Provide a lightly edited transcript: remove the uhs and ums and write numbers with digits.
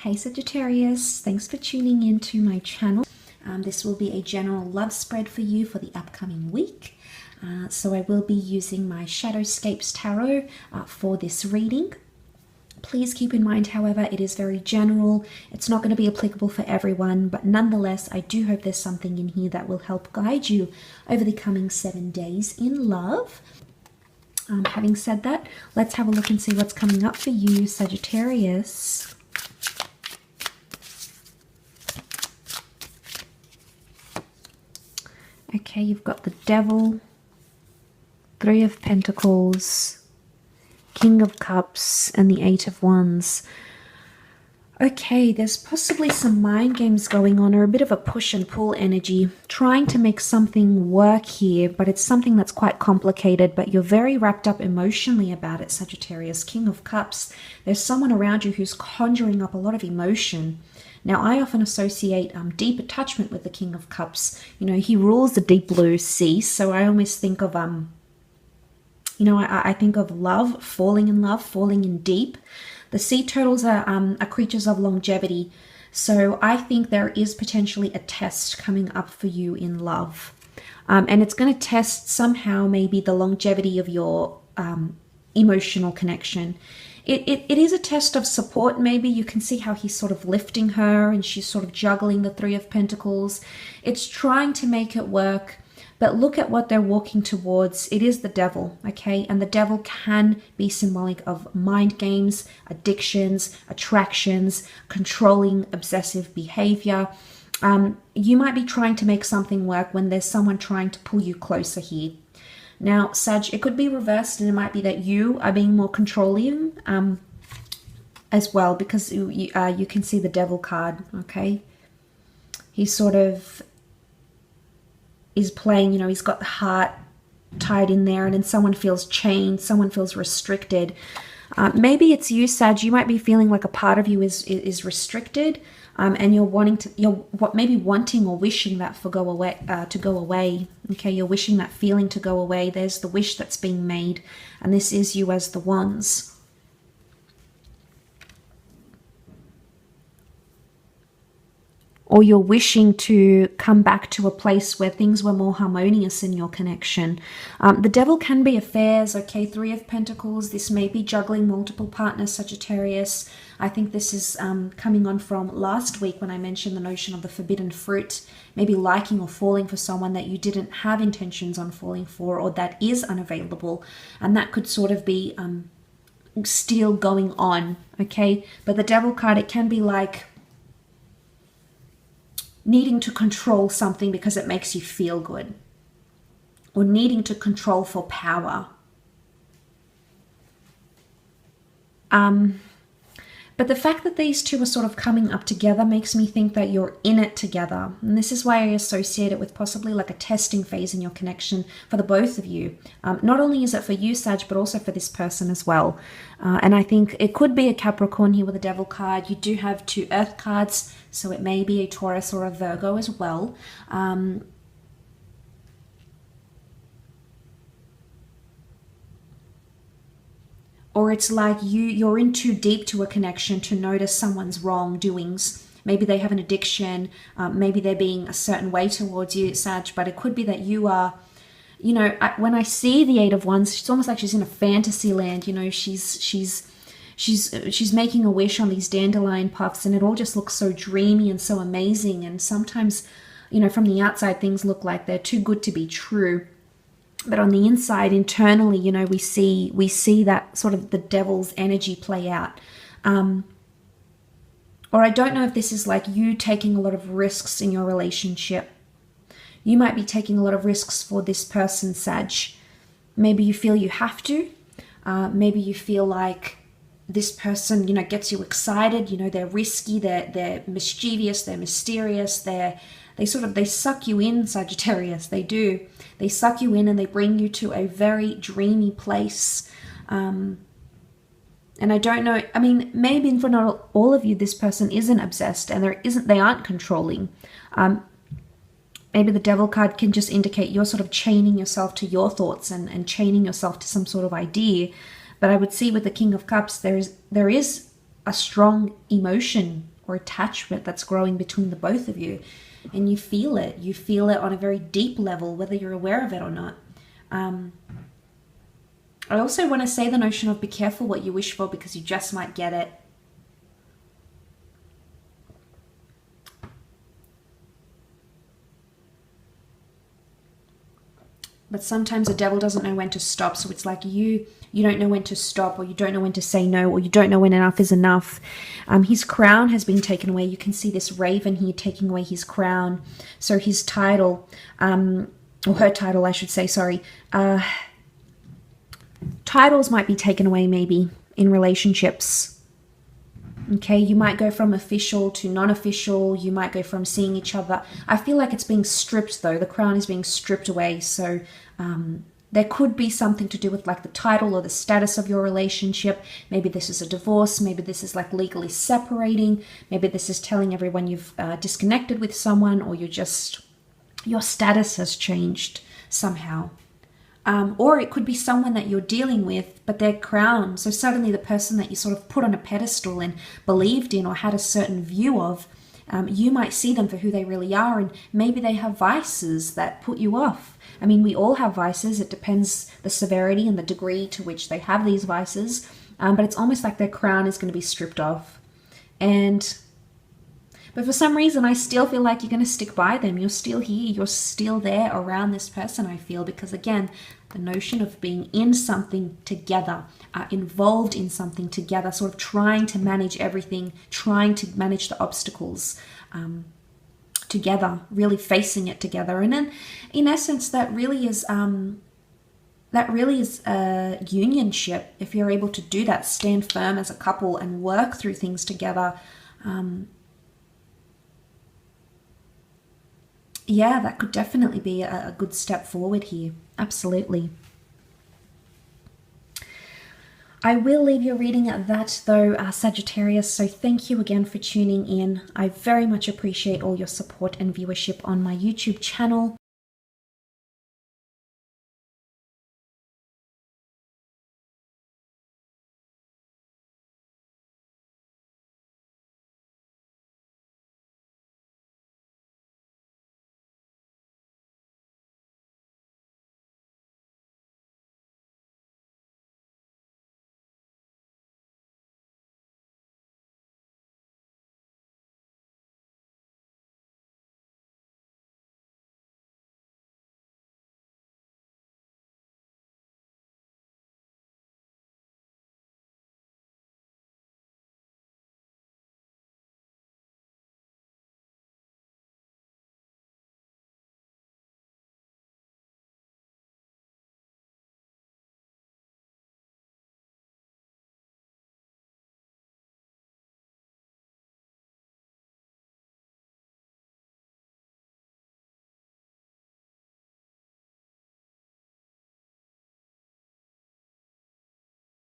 Hey Sagittarius, thanks for tuning in to my channel. This will be a general love spread for you for the upcoming week. So I will be using my Shadowscapes Tarot for this reading. Please keep in mind, however, it is very general. It's not going to be applicable for everyone, but nonetheless, I do hope there's something in here that will help guide you over the coming 7 days in love. Having said that, let's have a look and see what's coming up for you, Sagittarius. Okay, you've got the Devil, Three of Pentacles, King of Cups, and the Eight of Wands. Okay, there's possibly some mind games going on, or a bit of a push and pull energy, trying to make something work here, but it's something that's quite complicated, but you're very wrapped up emotionally about it, Sagittarius. King of Cups, there's someone around you who's conjuring up a lot of emotion. Now, I often associate deep attachment with the King of Cups. You know, he rules the deep blue sea, so I almost think of, I think of love, falling in deep. The sea turtles are creatures of longevity, so I think there is potentially a test coming up for you in love. And it's going to test somehow maybe the longevity of your emotional connection. It is a test of support. Maybe you can see how he's sort of lifting her and she's sort of juggling the Three of Pentacles. It's trying to make it work. But look at what they're walking towards. It is the devil, okay? And the devil can be symbolic of mind games, addictions, attractions, controlling, obsessive behavior. You might be trying to make something work when there's someone trying to pull you closer here. Now, Sag, it could be reversed, and it might be that you are being more controlling as well, because you can see the devil card, okay? He's sort of is playing, you know, he's got the heart tied in there, and then someone feels chained, someone feels restricted. Maybe it's you, Sag. You might be feeling like a part of you is restricted, and you're maybe wanting or wishing that to go away. Okay, you're wishing that feeling to go away. There's the wish that's being made, and this is you as the Wands. Or you're wishing to come back to a place where things were more harmonious in your connection. The devil can be affairs, okay? Three of Pentacles. This may be juggling multiple partners, Sagittarius. I think this is coming on from last week when I mentioned the notion of the forbidden fruit. Maybe liking or falling for someone that you didn't have intentions on falling for, or that is unavailable. And that could sort of be still going on, okay? But the devil card, it can be like needing to control something because it makes you feel good, or needing to control for power. But the fact that these two are sort of coming up together makes me think that you're in it together. And this is why I associate it with possibly like a testing phase in your connection for the both of you. Not only is it for you, Sag, but also for this person as well. And I think it could be a Capricorn here with a devil card. You do have 2 earth cards, so it may be a Taurus or a Virgo as well. Or it's like you're in too deep to a connection to notice someone's wrongdoings. Maybe they have an addiction. Maybe they're being a certain way towards you, Sag. But it could be that you are, you know, when I see the Eight of Wands, it's almost like she's in a fantasy land. You know, she's making a wish on these dandelion puffs, and it all just looks so dreamy and so amazing. And sometimes, you know, from the outside, things look like they're too good to be true. But on the inside, internally, you know, we see that sort of the devil's energy play out. Or I don't know if this is like you taking a lot of risks in your relationship. You might be taking a lot of risks for this person, Sag. Maybe you feel you have to. Maybe you feel like this person, you know, gets you excited. You know, they're risky, they're mischievous, they're mysterious, they suck you in, Sagittarius. They do. They suck you in and they bring you to a very dreamy place. And I don't know, I mean, maybe for not all of you, this person isn't obsessed and they aren't controlling. Maybe the devil card can just indicate you're sort of chaining yourself to your thoughts and chaining yourself to some sort of idea. But I would see with the King of Cups, there is a strong emotion or attachment that's growing between the both of you. And you feel it. You feel it on a very deep level, whether you're aware of it or not. I also want to say the notion of be careful what you wish for, because you just might get it. But sometimes the devil doesn't know when to stop. So it's like you don't know when to stop, or you don't know when to say no, or you don't know when enough is enough. His crown has been taken away. You can see this raven here taking away his crown. So his title, or her title, I should say, sorry. Titles might be taken away maybe in relationships. Okay, you might go from official to non-official. You might go from seeing each other. I feel like it's being stripped though. The crown is being stripped away. So there could be something to do with like the title or the status of your relationship. Maybe this is a divorce. Maybe this is like legally separating. Maybe this is telling everyone you've disconnected with someone, or your status has changed somehow. Or it could be someone that you're dealing with, but they're crowned. So suddenly the person that you sort of put on a pedestal and believed in or had a certain view of, you might see them for who they really are. And maybe they have vices that put you off. I mean, we all have vices. It depends the severity and the degree to which they have these vices. But it's almost like their crown is going to be stripped off. But for some reason, I still feel like you're going to stick by them. You're still here. You're still there around this person, I feel. Because again, the notion of being in something together, involved in something together, sort of trying to manage everything, trying to manage the obstacles together, really facing it together. And then, in essence, that really is a unionship. If you're able to do that, stand firm as a couple and work through things together. Yeah, that could definitely be a good step forward here. Absolutely. I will leave your reading at that though, Sagittarius. So thank you again for tuning in. I very much appreciate all your support and viewership on my YouTube channel.